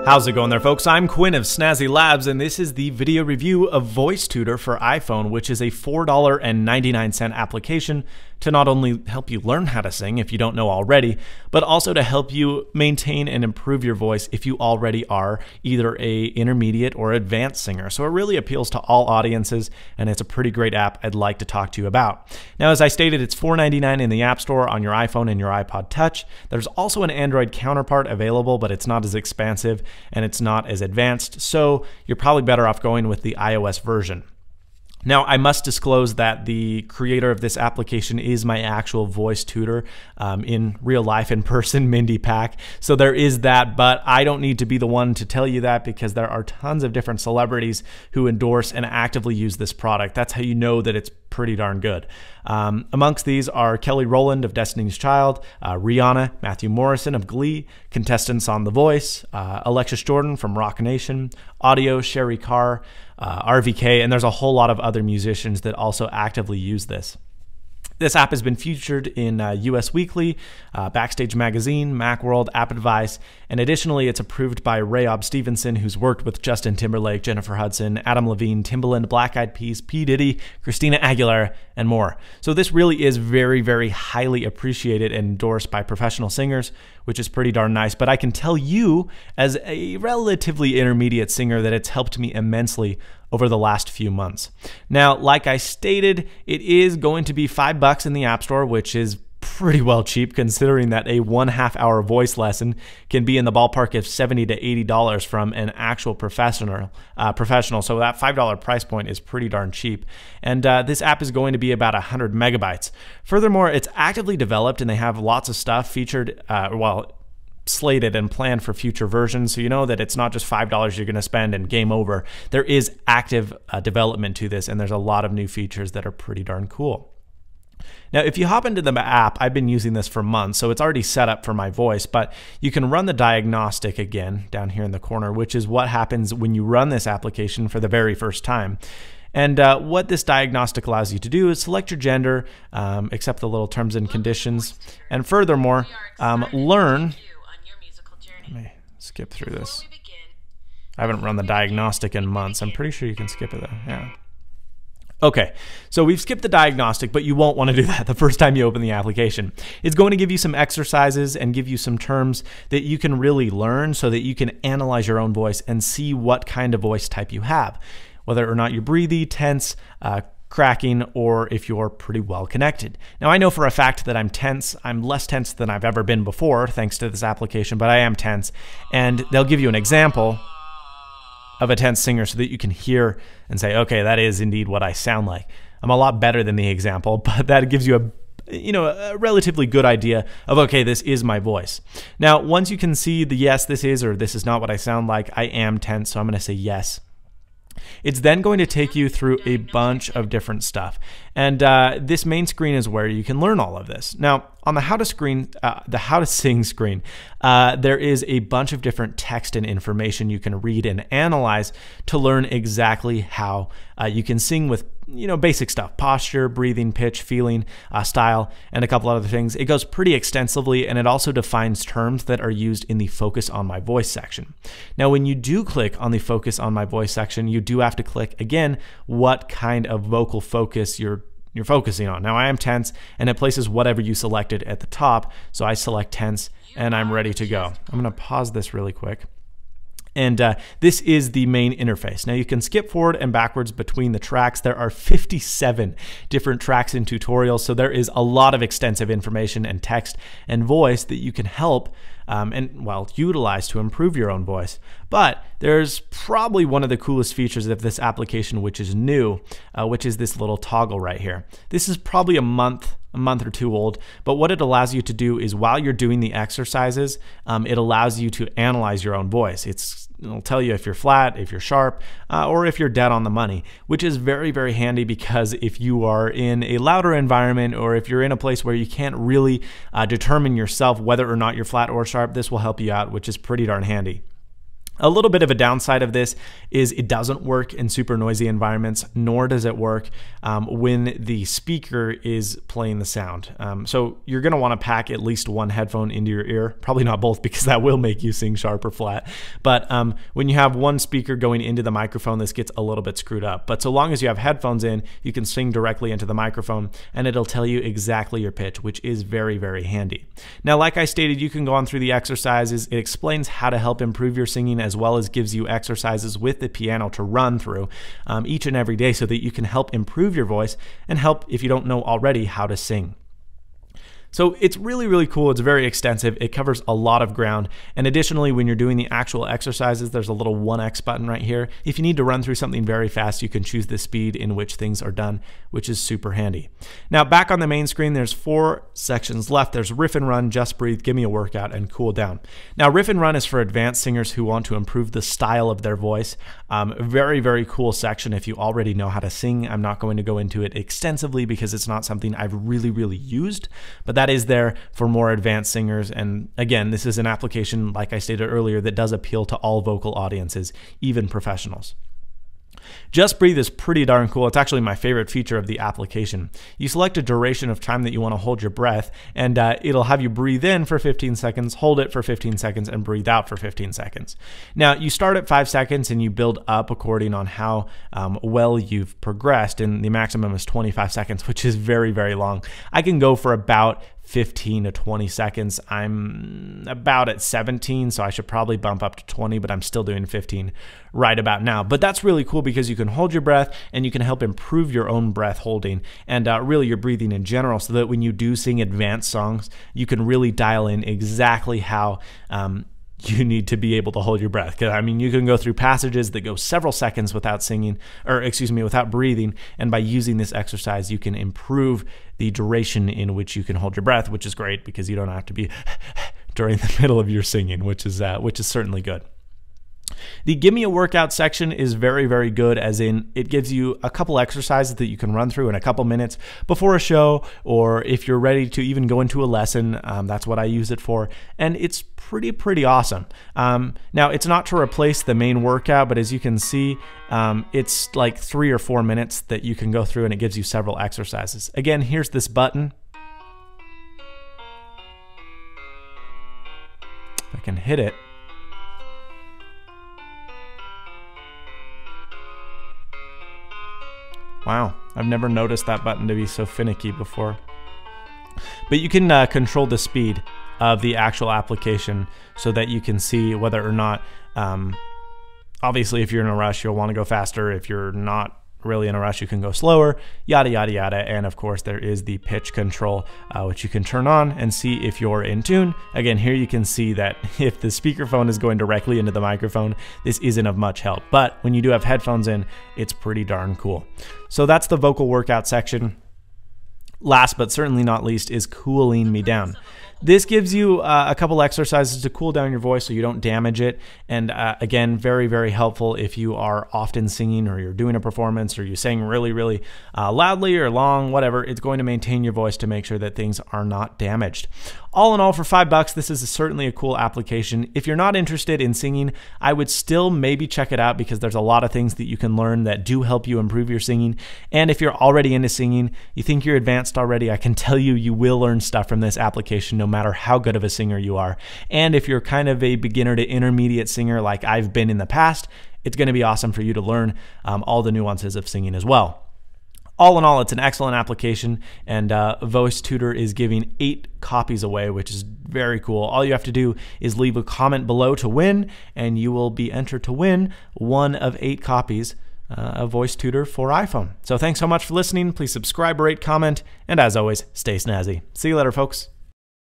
How's it going there, folks? I'm Quinn of Snazzy Labs, and this is the video review of Voice Tutor for iPhone, which is a $4.99 application to not only help you learn how to sing if you don't know already, but also to help you maintain and improve your voice if you already are either a intermediate or advanced singer. So it really appeals to all audiences, and it's a pretty great app I'd like to talk to you about. Now, as I stated, it's $4.99 in the App Store on your iPhone and your iPod Touch. There's also an Android counterpart available, but it's not as expansive and it's not as advanced, so you're probably better off going with the iOS version. Now, I must disclose that the creator of this application is my actual voice tutor in real life, in person, Mindy Pack. So there is that, but I don't need to be the one to tell you that because there are tons of different celebrities who endorse and actively use this product. That's how you know that it's pretty darn good. Amongst these are Kelly Rowland of Destiny's Child, Rihanna, Matthew Morrison of Glee, contestants on The Voice, Alexis Jordan from Rock Nation, Audio, Sherry Carr, RVK, and there's a whole lot of other musicians that also actively use this. This app has been featured in US Weekly, Backstage Magazine, Macworld, App Advice, and additionally it's approved by Rayob Stevenson, who's worked with Justin Timberlake, Jennifer Hudson, Adam Levine, Timbaland, Black Eyed Peas, P. Diddy, Christina Aguilera, and more. So this really is very, very highly appreciated and endorsed by professional singers, which is pretty darn nice. But I can tell you, as a relatively intermediate singer, that it's helped me immensely over the last few months. Now, like I stated, it is going to be $5 in the App Store, which is pretty well cheap considering that a 1/2 hour voice lesson can be in the ballpark of $70 to $80 from an actual professional. So that $5 price point is pretty darn cheap. And this app is going to be about 100 megabytes. Furthermore, it's actively developed and they have lots of stuff featured, slated and planned for future versions, so you know that it's not just $5 you're going to spend and game over. There is active development to this, and there's a lot of new features that are pretty darn cool. Now, if you hop into the app, I've been using this for months, so it's already set up for my voice, but you can run the diagnostic again down here in the corner, which is what happens when you run this application for the very first time. And what this diagnostic allows you to do is select your gender, accept the little terms and conditions, and furthermore, learn. Let me skip through this. I haven't run the diagnostic in months. I'm pretty sure you can skip it though. Yeah. Okay, so we've skipped the diagnostic, but you won't want to do that the first time you open the application. It's going to give you some exercises and give you some terms that you can really learn so that you can analyze your own voice and see what kind of voice type you have, whether or not you're breathy, tense, cracking, or if you're pretty well connected. Now, I know for a fact that I'm tense. I'm less tense than I've ever been before thanks to this application, but I am tense. And they'll give you an example of a tense singer so that you can hear and say, okay, that is indeed what I sound like. I'm a lot better than the example, but that gives you a relatively good idea of, okay, this is my voice. Now, once you can see the yes, this is, or this is not what I sound like, I am tense, so I'm going to say yes. It's then going to take you through a bunch of different stuff. And this main screen is where you can learn all of this. Now, on the How to Sing screen, there is a bunch of different text and information you can read and analyze to learn exactly how you can sing with basic stuff: posture, breathing, pitch, feeling, style, and a couple other things. It goes pretty extensively, and it also defines terms that are used in the Focus on My Voice section. Now, when you do click on the Focus on My Voice section, you do have to click again what kind of vocal focus you're focusing on. Now, I am tense, and it places whatever you selected at the top, so I select tense, and I'm ready to go. I'm going to pause this really quick. And this is the main interface. Now, you can skip forward and backwards between the tracks. There are 57 different tracks in tutorials, so there is a lot of extensive information and text and voice that you can help utilize to improve your own voice. But there's probably one of the coolest features of this application, which is new, which is this little toggle right here. This is probably a month or two old, but what it allows you to do is while you're doing the exercises, it allows you to analyze your own voice. It'll tell you if you're flat, if you're sharp, or if you're dead on the money, which is very, very handy because if you are in a louder environment or if you're in a place where you can't really determine yourself whether or not you're flat or sharp, this will help you out, which is pretty darn handy. A little bit of a downside of this is it doesn't work in super noisy environments, nor does it work when the speaker is playing the sound. So you're going to want to pack at least one headphone into your ear, probably not both because that will make you sing sharp or flat. But when you have one speaker going into the microphone, this gets a little bit screwed up. But so long as you have headphones in, you can sing directly into the microphone and it'll tell you exactly your pitch, which is very, very handy. Now, like I stated, you can go on through the exercises. It explains how to help improve your singing, as well as gives you exercises with the piano to run through each and every day so that you can help improve your voice and help, if you don't know already, how to sing. So it's really, really cool. It's very extensive. It covers a lot of ground. And additionally, when you're doing the actual exercises, there's a little 1x button right here. If you need to run through something very fast, you can choose the speed in which things are done, which is super handy. Now, back on the main screen, there's 4 sections left. There's Riff and Run, Just Breathe, Give Me a Workout, and Cool Down. Now, Riff and Run is for advanced singers who want to improve the style of their voice. Very, very cool section if you already know how to sing. I'm not going to go into it extensively because it's not something I've really, really used, but that is there for more advanced singers. And again, this is an application, like I stated earlier, that does appeal to all vocal audiences, even professionals. Just Breathe is pretty darn cool. It's actually my favorite feature of the application. You select a duration of time that you want to hold your breath, and it'll have you breathe in for 15 seconds, hold it for 15 seconds, and breathe out for 15 seconds. Now, you start at 5 seconds and you build up according on how well you've progressed, and the maximum is 25 seconds, which is very, very long. I can go for about 15 to 20 seconds. I'm about at 17, so I should probably bump up to 20, but I'm still doing 15 right about now. But that's really cool because you can hold your breath and you can help improve your own breath holding and really your breathing in general, so that when you do sing advanced songs, you can really dial in exactly how you need to be able to hold your breath. I mean, you can go through passages that go several seconds without singing, or excuse me, without breathing. And by using this exercise, you can improve the duration in which you can hold your breath, which is great because you don't have to be during the middle of your singing, which is certainly good. The Give Me a Workout section is very, very good, as in it gives you a couple exercises that you can run through in a couple minutes before a show, or if you're ready to even go into a lesson. That's what I use it for, and it's pretty awesome. Now, it's not to replace the main workout, but as you can see, it's like 3 or 4 minutes that you can go through, and it gives you several exercises. Again, here's this button. If I can hit it. Wow, I've never noticed that button to be so finicky before. But you can control the speed of the actual application so that you can see whether or not, obviously if you're in a rush, you'll want to go faster. If you're not really in a rush, you can go slower, yada, yada, yada. And of course, there is the pitch control, which you can turn on and see if you're in tune. Again, here you can see that if the speakerphone is going directly into the microphone, this isn't of much help. But when you do have headphones in, it's pretty darn cool. So that's the vocal workout section. Last but certainly not least is Cooling Me Down. This gives you a couple exercises to cool down your voice so you don't damage it. And again, very, very helpful if you are often singing, or you're doing a performance, or you sing really, really loudly or long, whatever. It's going to maintain your voice to make sure that things are not damaged. All in all, for $5, this is certainly a cool application. If you're not interested in singing, I would still maybe check it out because there's a lot of things that you can learn that do help you improve your singing. And if you're already into singing, you think you're advanced already, I can tell you, you will learn stuff from this application no matter how good of a singer you are. And if you're kind of a beginner to intermediate singer like I've been in the past, it's going to be awesome for you to learn all the nuances of singing as well. All in all, it's an excellent application, and Voice Tutor is giving 8 copies away, which is very cool. All you have to do is leave a comment below to win, and you will be entered to win one of 8 copies of Voice Tutor for iPhone. So thanks so much for listening. Please subscribe, rate, comment, and as always, stay snazzy. See you later, folks.